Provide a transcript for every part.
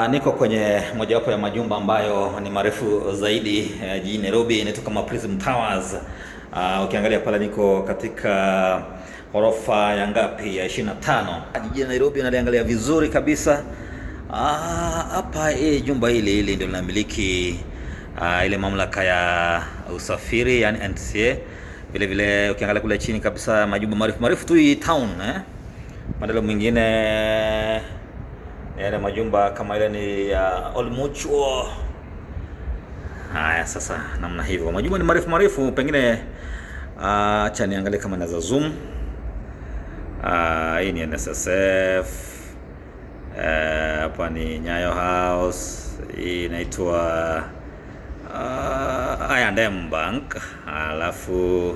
Niko kwenye mojawapo ya majumba ambayo ni marefu zaidi jijini Nairobi, inaitwa kama Prism Towers. Ukiangalia pale niko katika ghorofa ya ngapi, ya 25 jijini Nairobi. Unaliangalia vizuri kabisa hapa. Jumba hili ndio linamiliki ile mamlaka ya usafiri, yani NTSA. Vile vile ukiangalia kule chini kabisa majumba marefu tu hii town Mandalo mwingine yale majumba kama ile ni ya Old Mutual. Haya, sasa namna hivyo majumba ni marefu. Pengine acha niangalie kama naweza zoom. Hii ni NSSF. Hapa ni Nyayo House. Hii inaitwa I&M Bank. Alafu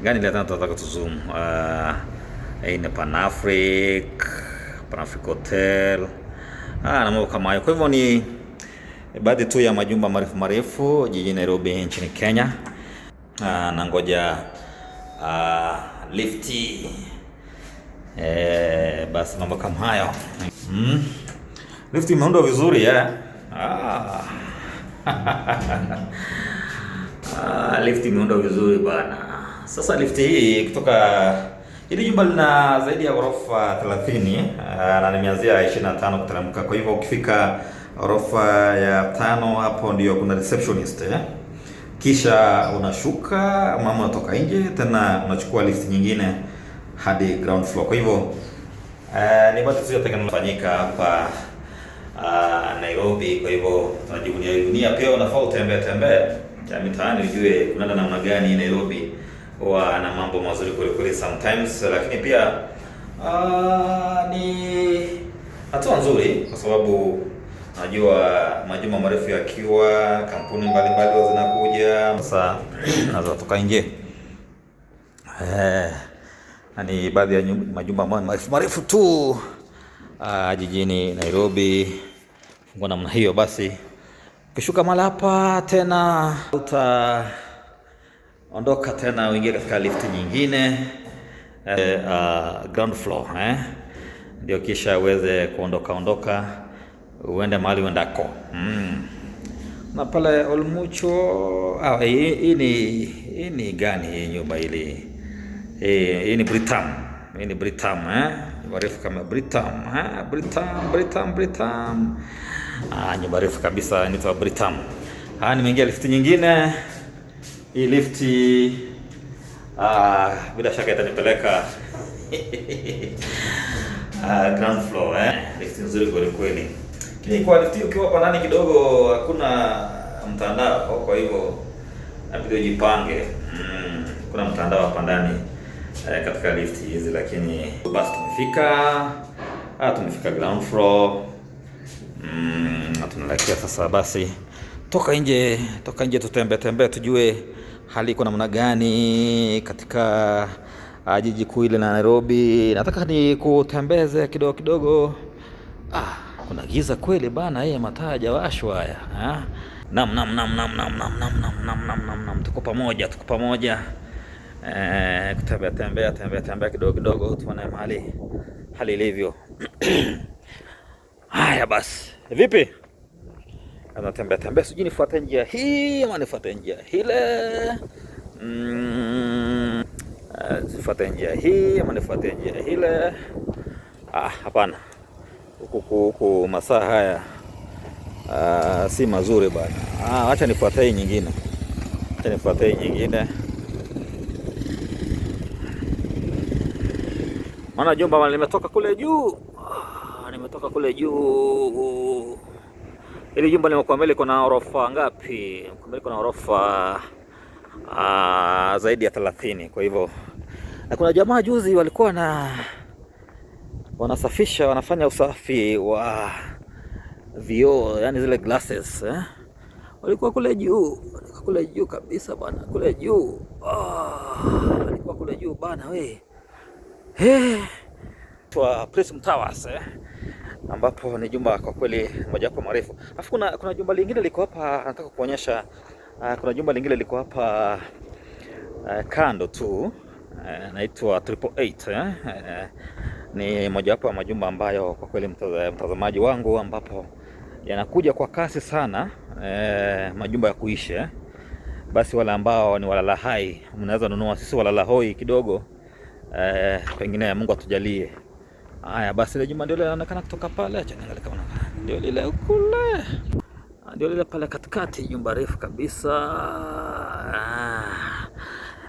gani ile tunataka tuzoom? Hii ni Pan Africa Hotel na mambo kama hayo. Kwa hivyo ni baadhi tu ya majumba marefu jijini Nairobi nchini Kenya. Na ngoja lifti basi mambo kama hayo. Lifti imeundwa vizuri lifti imeundwa vizuri bana. Sasa lifti hii kutoka hili jumba lina zaidi ya ghorofa 30 na nimeanzia 25 kuteremka. Kwa hivyo ukifika ghorofa ya 5 hapo ndio kuna receptionist kisha unashuka mama, unatoka nje tena unachukua lift nyingine hadi ground floor. Kwa hivyo ni watu sio tekanafanyika hapa Nairobi. Kwa hivyo tunajivunia dunia pia, unafaa utembee mitaani ujue kuna namna gani Nairobi na mambo mazuri kweli sometimes, lakini pia ni hatua nzuri kwa sababu najua majumba marefu yakiwa kampuni mbalimbali zinakuja. Sasa naweza toka nje ni baadhi ya majumba marefu tu jijini Nairobi kwa namna hiyo. Basi ukishuka mala hapa tena ondoka tena uingie katika lift nyingine ground floor ndio kisha uweze kuondoka uende mahali uendako. Na pale Old Mutual hii ni gani hii nyumba hili? Hii ni Britam. Hii ni Britam marefu kama Britam nyumba refu kabisa inaitwa Britam. Nimeingia lift nyingine. Hii lifti bila shaka itanipeleka ground floor lifti nzuri kweli. Lakini kwa lifti ukiwa kwa ndani kidogo hakuna mtandao, kwa hivyo inabidi ujipange. Kuna mtandao hapa ndani katika lifti hizi, lakini basi tumefika ground floor. Tunaelekea sasa, basi toka nje tutembee tujue hali iko namna gani katika jiji kuu ile la Nairobi. Nataka ni kutembeze kidogo. Kuna giza kweli bana, mataa hajawashwa haya. Tuko pamoja. Kutembea kidogo tuone hali ilivyo. Haya basi, vipi? Anatembea sijui nifuate njia hii ama nifuate njia ile. Sifuate njia hii ama nifuate njia ile. Hapana. Huku masaa haya si mazuri bana. Acha nifuate hii nyingine. Maana jumba limetoka kule juu. Ile jumba limekuwa mbele kuna ghorofa ngapi? Kuna ghorofa zaidi ya 30. Kwa hivyo kuna jamaa juzi walikuwa wanasafisha, wanafanya usafi wa vioo, yani zile glasses walikuwa kule juu kabisa bana, kule juu bana we. Prism Towers ambapo ni jumba kwa kweli mojawapo marefu. Alafu kuna jumba lingine liko hapa nataka kuonyesha. Kuna jumba lingine liko hapa kando tu naitwa 888 ni mojawapo ya majumba ambayo kwa kweli mtazamaji wangu, ambapo yanakuja kwa kasi sana majumba ya kuishi Basi wale ambao ni walala hai mnaweza nunua, sisi walala hoi kidogo pengine Mungu atujalie. Haya basi, ile jumba ndio linaonekana kutoka pale, acha niangalie kama ndio lile kule, ndio lile pale katikati, jumba refu kabisa.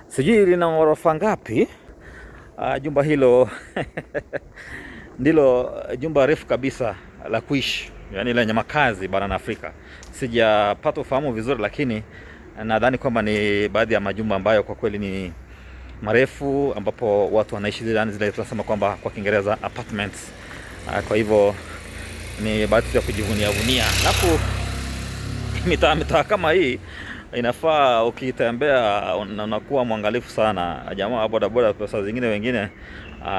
Sijui lina ghorofa ngapi jumba hilo ndilo jumba refu kabisa la kuishi, yani lenye makazi barani Afrika. Sijapata ufahamu vizuri, lakini nadhani kwamba ni baadhi ya majumba ambayo kwa kweli ni marefu, ambapo watu wanaishi zile tunasema kwamba kwa Kiingereza apartments. Kwa hivyo ni baadhi ya kujivunia. Alafu mitaa kama hii inafaa ukitembea unakuwa mwangalifu sana. Jamaa bodaboda pesa zingine wengine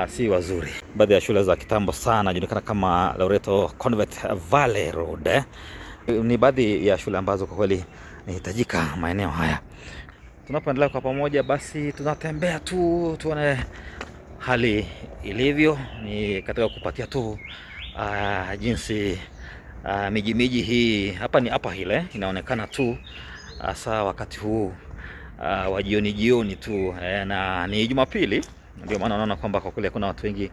si wazuri. Baadhi ya shule za kitambo sana inajulikana kama Loreto Convent Valley Road ni baadhi ya shule ambazo kwa kweli inahitajika maeneo haya. Tunapoendelea kwa pamoja, basi tunatembea tu tuone hali ilivyo, ni katika kupatia tu jinsi miji hii hapa ni hapa hile inaonekana tu saa wakati huu wa jioni tu na ni Jumapili, ndio maana unaona kwamba kwa kweli kuna watu wengi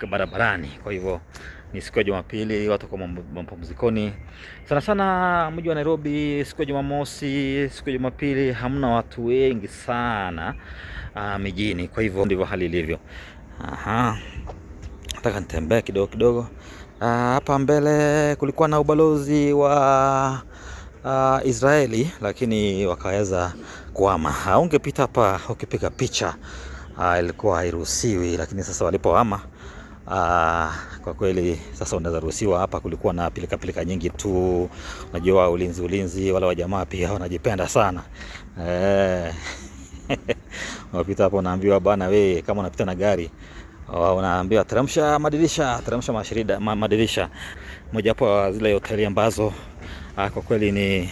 barabarani. Kwa hivyo ni siku ya Jumapili, watu kwa mapumzikoni. Sana mji wa Nairobi siku ya Jumamosi, siku ya Jumapili hamna watu wengi sana mijini. Kwa hivyo ndivyo hali ilivyo. Nataka nitembee kidogo. Hapa mbele kulikuwa na ubalozi wa Israeli, lakini wakaweza kuhama. Ungepita hapa ukipiga picha ilikuwa hairuhusiwi, lakini sasa walipohama kwa kweli sasa unaweza ruhusiwa. Hapa kulikuwa na pilika nyingi tu, unajua ulinzi, wala wa jamaa pia wanajipenda sana wapita hapo unaambiwa bana, we kama unapita na gari unaambiwa teremsha madirisha. Moja hapo zile hoteli ambazo kwa kweli ni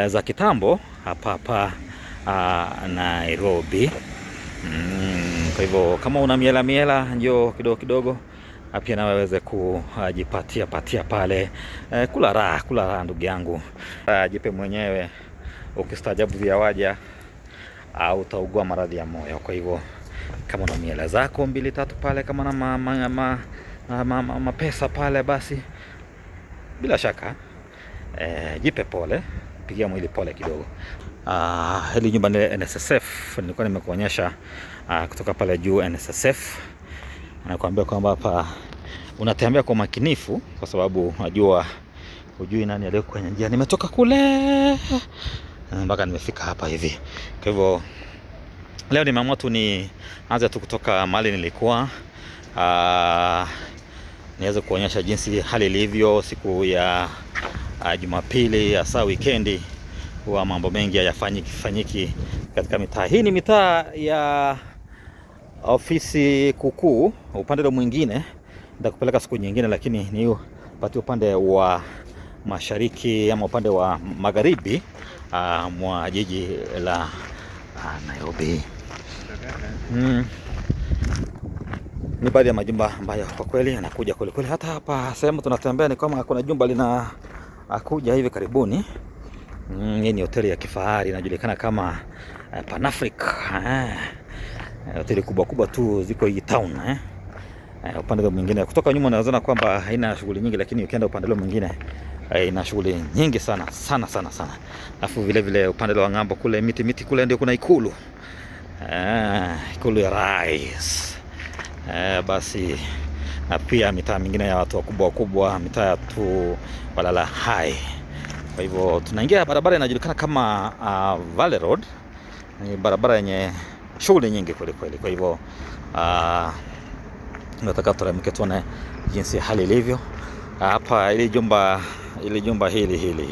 za kitambo hapa Nairobi. Kwa hivyo kama una miela njoo kidogo pia na waweze kujipatia pale kula raha ndugu yangu. Jipe mwenyewe, ukistaajabu vya waja au utaugua maradhi ya moyo. Kwa hivyo kama una miela zako 2-3 pale, kama na mapesa pale, basi bila shaka jipe pole, pigia mwili pole kidogo. Hili nyumba ni NSSF, nilikuwa nimekuonyesha kutoka pale juu. NSSF anakuambia kwamba hapa unatembea kwa makinifu, kwa sababu unajua hujui nani aliye kwenye njia. Nimetoka kule mpaka nimefika hapa hivi. Kwa hivyo leo nimeamua tu nianze tu kutoka mahali nilikuwa, niweze kuonyesha jinsi hali ilivyo siku ya Jumapili, hasa weekendi. Huwa mambo mengi hayafanyiki katika mitaa hii. Ni mitaa ya ofisi kukuu. Upande ule mwingine nitakupeleka siku nyingine, lakini ni pati upande wa mashariki ama upande wa magharibi mwa jiji la Nairobi. Ni baadhi ya majumba ambayo kwa kweli yanakuja kweli. Hata hapa sehemu tunatembea ni kama kuna jumba linakuja hivi karibuni. Hii ni hoteli ya kifahari inajulikana kama Pan Africa. Hoteli kubwa tu ziko hii town. Upande mwingine kutoka nyuma unaona kwamba haina shughuli nyingi, lakini ukienda upande ule mwingine ina shughuli nyingi sana. Alafu vile upande wa ng'ambo kule miti kule ndio kuna ikulu. Ikulu ya rais. Basi na pia mitaa mingine ya watu wakubwa, mitaa ya tu walala hai. Kwa hivyo tunaingia barabara inajulikana kama Valley Road. Ni barabara yenye shughuli nyingi kweli. Kwa hivyo nataka turamke tuone jinsi hali ilivyo hapa. Ili jumba hili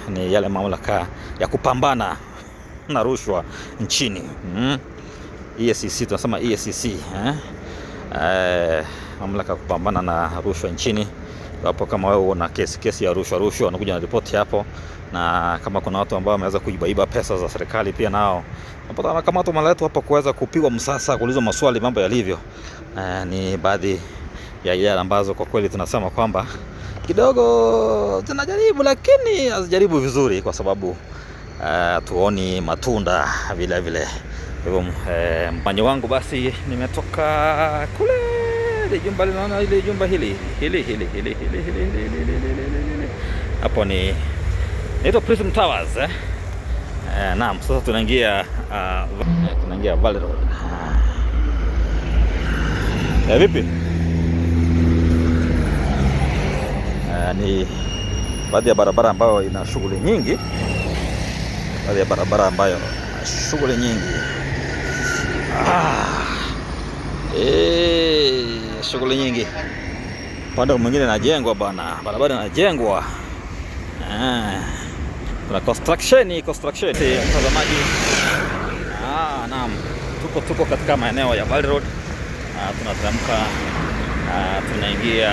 ni yale mamlaka ya kupambana na rushwa nchini. EACC, tunasema EACC, mamlaka ya kupambana na rushwa nchini. hapo. Kama wewe una kesi ya rushwa wanakuja na ripoti hapo, na kama kuna watu ambao wameweza kuibaiba pesa za serikali pia nao napata kama watu wanaletwa hapo kuweza kupigwa msasa, kuulizwa maswali mambo yalivyo. Ni baadhi ya idara ambazo kwa kweli tunasema kwamba kidogo zinajaribu, lakini hazijaribu vizuri, kwa sababu tuoni matunda vile vile. Hivyo mpanyo wangu basi, nimetoka kule ile jumba, linaona ile jumba hili hapo ni inaitwa Prism Towers naam. Sasa tunaingia Valley Road. Vipi? Ni baadhi ya barabara ambayo ina shughuli nyingi, shughuli nyingi. Upande mwingine inajengwa bana, barabara inajengwa. Kuna construction mtazamaji. Naam, tuko katika maeneo ya Valley Road. Tunatamka tunaingia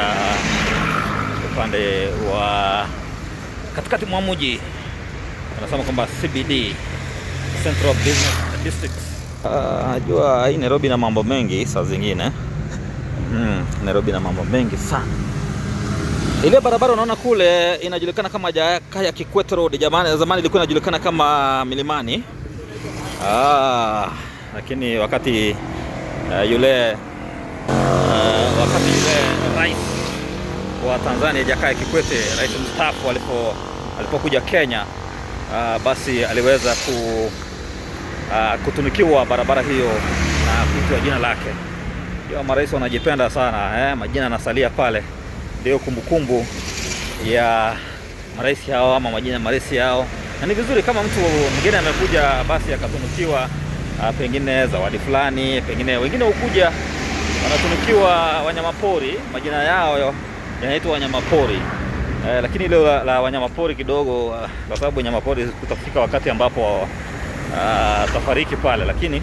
upande wa katikati mwa mji. Tunasema kwamba CBD, Central Business District. Najua hii Nairobi na mambo mengi saa zingine. Nairobi na mambo mengi sana. Ile barabara unaona kule inajulikana kama Jakaya Kikwete Road. Zamani ilikuwa inajulikana kama Milimani. Lakini wakati yule rais wa Tanzania Jakaya Kikwete, rais mstaafu, alipokuja Kenya, basi aliweza kutunukiwa barabara hiyo na kuitwa jina lake. Ndio marais wanajipenda sana, majina yanasalia pale, ndio kumbukumbu ya marais hao ama majina ya marais hao. Na ni vizuri kama mtu mwingine amekuja basi akatunukiwa pengine zawadi fulani, pengine wengine hukuja wanatunukiwa wanyamapori, majina yao yanaitwa wanyamapori. Lakini ile la wanyamapori kidogo, kwa sababu wanyamapori kutafika wakati ambapo tafariki pale, lakini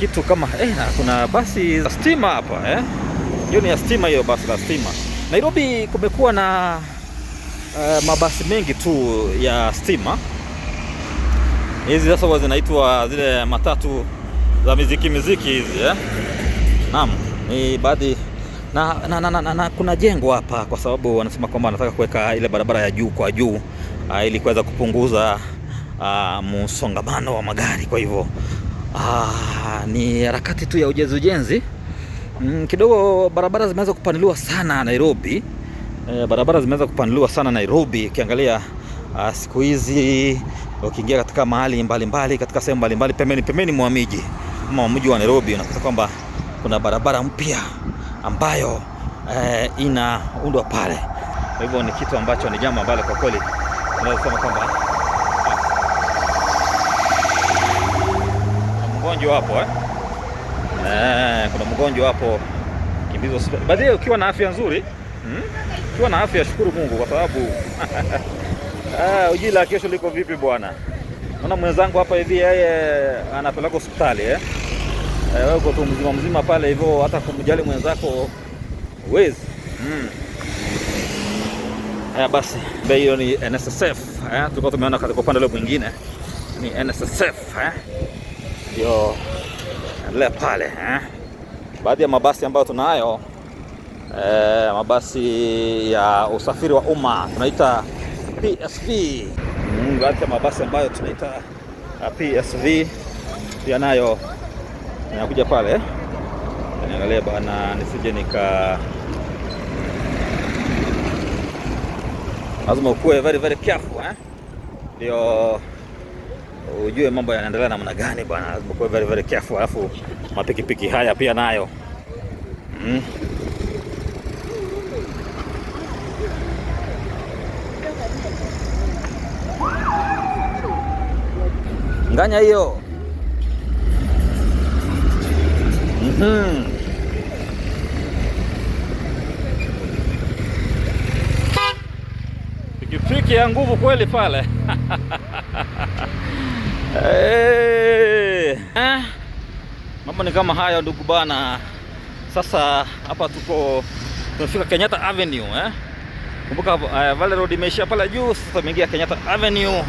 kitu kama kuna basi la stima hapa hiyo ni ya stima, hiyo basi la stima. Nairobi kumekuwa na mabasi mengi tu ya stima. Hizi sasa huwa zinaitwa zile matatu za miziki hizi Naam, ni baadhi na kuna jengo hapa, kwa sababu wanasema kwamba wanataka kuweka ile barabara ya juu kwa juu ili kuweza kupunguza msongamano wa magari. Kwa hivyo ni harakati tu ya ujenzi. Kidogo barabara zimeweza kupanuliwa sana Nairobi. Ukiangalia siku hizi, ukiingia katika mahali mbalimbali, katika sehemu mbalimbali, pembeni mwa miji kama mji wa Nairobi, unakuta kwamba kuna barabara mpya ambayo inaundwa pale. Kwa hivyo ni kitu ambacho ni jambo ambalo kwa kweli tunaweza kusema kwamba kuna mgonjwa hapo kuna mgonjwa hapo, kimbizo. Baadaye ukiwa na afya nzuri, ukiwa na afya, shukuru Mungu, kwa sababu ujui la kesho liko vipi bwana. Naona mwenzangu hapa hivi, yeye anapeleka hospitali wewe uko tu mzima pale hivyo, hata kumjali mwenzako huwezi. Basi hiyo ni NSSF. Tulikuwa tumeona katika upande ule mwingine ni NSSF ndio endelea pale. Baadhi ya mabasi ambayo tunayo, mabasi ya usafiri wa umma tunaita PSV. Baadhi ya mabasi ambayo tunaita PSV pia nayo nakuja pale. Niangalia bana, nisije lazima ukue very careful ndio ujue mambo yanaendelea namna gani bwana. Lazima ukue very careful. Alafu mapikipiki haya pia nayo nganya hiyo. Pikipiki ya nguvu kweli pale. Mambo ni kama hayo ndugu bana. Sasa hapa tumefika Kenyatta Avenue Kumbuka Valley Road imeisha pale juu, sasa imeingia Kenyatta Avenue.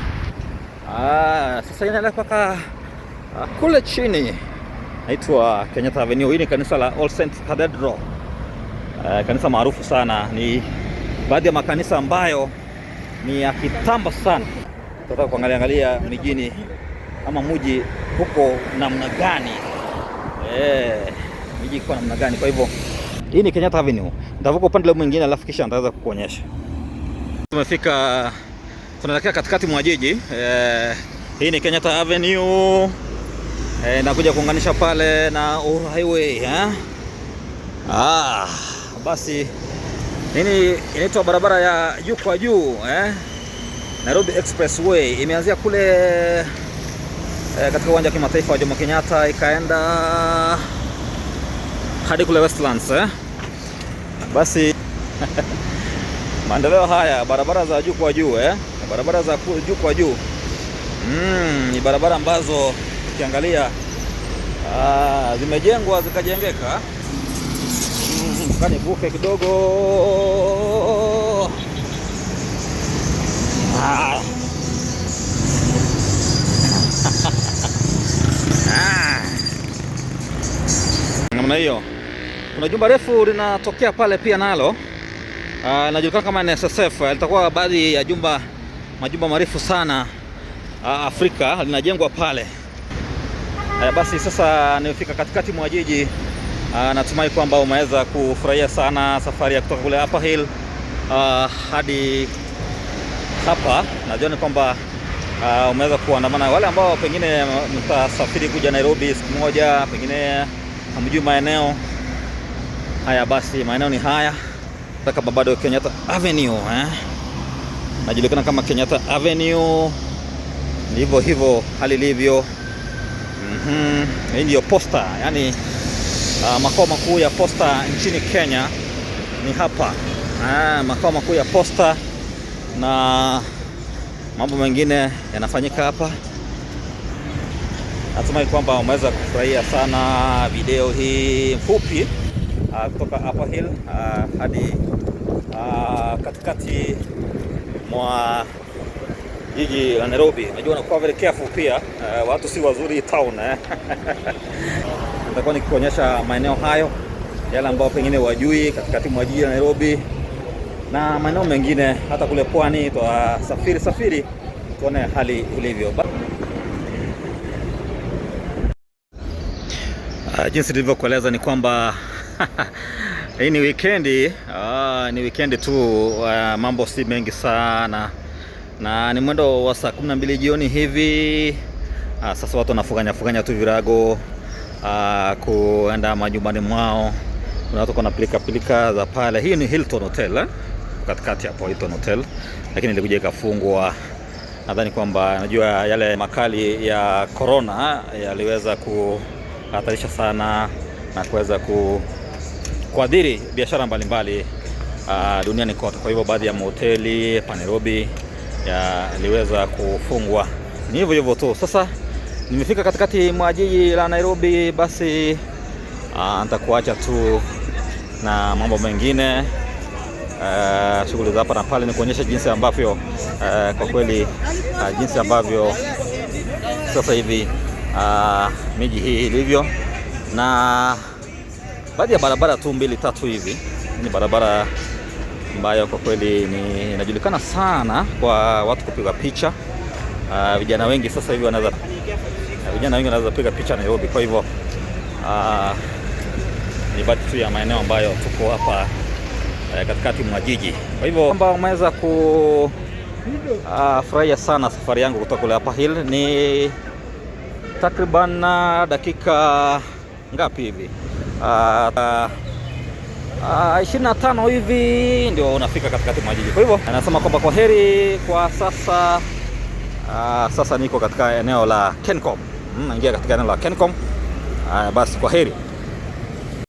Sasa inaenda mpaka kule chini, naitwa Kenyatta Avenue. Hii ni kanisa la All Saints Cathedral. Kanisa maarufu sana, ni baadhi ya makanisa ambayo ni ya kitambo sana. Tunataka kuangalia mijini ama mji huko namna gani, miji iko namna gani. Kwa hivyo hii ni Kenyatta Avenue. Nitavuka upande mwingine alafu kisha nitaweza kukuonyesha. Tumefika, tunaelekea katikati mwa jiji. Hii ni Kenyatta Avenue. Nakuja kuunganisha pale na Uhuru Highway. Basi hii inaitwa barabara ya juu kwa juu, Nairobi Expressway. Imeanzia kule katika uwanja wa kimataifa wa Jomo Kenyatta ikaenda hadi kule Westlands. Basi maendeleo haya, barabara za juu kwa juu, barabara za juu kwa juu, ni barabara ambazo ukiangalia zimejengwa zikajengeka. Nivuke kidogo. Namna hiyo. Kuna jumba refu linatokea pale pia nalo, linajulikana kama NSSF. Litakuwa baadhi ya majumba marefu sana Afrika, linajengwa pale. Basi sasa nimefika katikati mwa jiji. Natumai kwamba umeweza kufurahia sana safari ya kutoka kule Upper Hill hadi hapa. Najua ni kwamba umeweza kuandamana. Wale ambao pengine mtasafiri kuja Nairobi siku moja, pengine hamjui maeneo haya, basi maeneo ni haya. Kama bado Kenyatta Avenue, najulikana kama Kenyatta Avenue, ndivyo hivyo hali ilivyo. Hii ndio posta, yani makao makuu ya posta nchini Kenya ni hapa. Makao makuu ya posta na mambo mengine yanafanyika hapa. Natumai kwamba umeweza kufurahia sana video hii fupi kutoka Upper Hill hadi katikati mwa jiji la Nairobi. Najua unakuwa very careful pia, watu si wazuri town. Nitakuwa nikikuonyesha maeneo hayo, yale ambayo pengine wajui katikati mwa jiji la Nairobi na maeneo mengine hata kule pwani. Tutasafiri tuone hali ilivyo. Jinsi nilivyokueleza ni kwamba hii ni weekendi. Ni weekendi tu, mambo si mengi sana, na ni mwendo wa saa 12 jioni hivi. Sasa watu wanafuganya tu virago kuenda majumbani mwao. Kuna watu kuna pilika za pale. Hii ni Hilton Hotel, katikati hapo Hilton Hotel, lakini ilikuja ikafungwa. Nadhani kwamba najua yale makali ya corona yaliweza kuhatarisha sana na kuweza kuadhiri biashara mbalimbali duniani kote. Kwa hivyo baadhi ya mahoteli hapa Nairobi yaliweza kufungwa. Ni hivyo tu. Sasa nimefika katikati mwa jiji la Nairobi, basi nitakuacha tu na mambo mengine, shughuli za hapa na pale, ni kuonyesha jinsi ambavyo kwa kweli jinsi ambavyo sasa hivi miji hii ilivyo, na baadhi ya barabara tu 2-3 hivi. Ni barabara ambayo kwa kweli inajulikana sana kwa watu kupiga picha. Vijana wengi sasa hivi wanaweza piga picha Nairobi. Kwa hivyo ni baadhi tu ya maeneo ambayo tuko hapa katikati mwa jiji. Kwa hivyo kwamba umeweza kufurahia sana safari yangu kutoka kule Upper Hill. Ni takriban dakika ngapi hivi? 25 hivi ndio unafika katikati mwa jiji. Kwa hivyo anasema kwamba kwa heri kwa sasa. Sasa niko katika eneo la Kencom. Naingia katika eneo la Kencom. Basi kwa heri.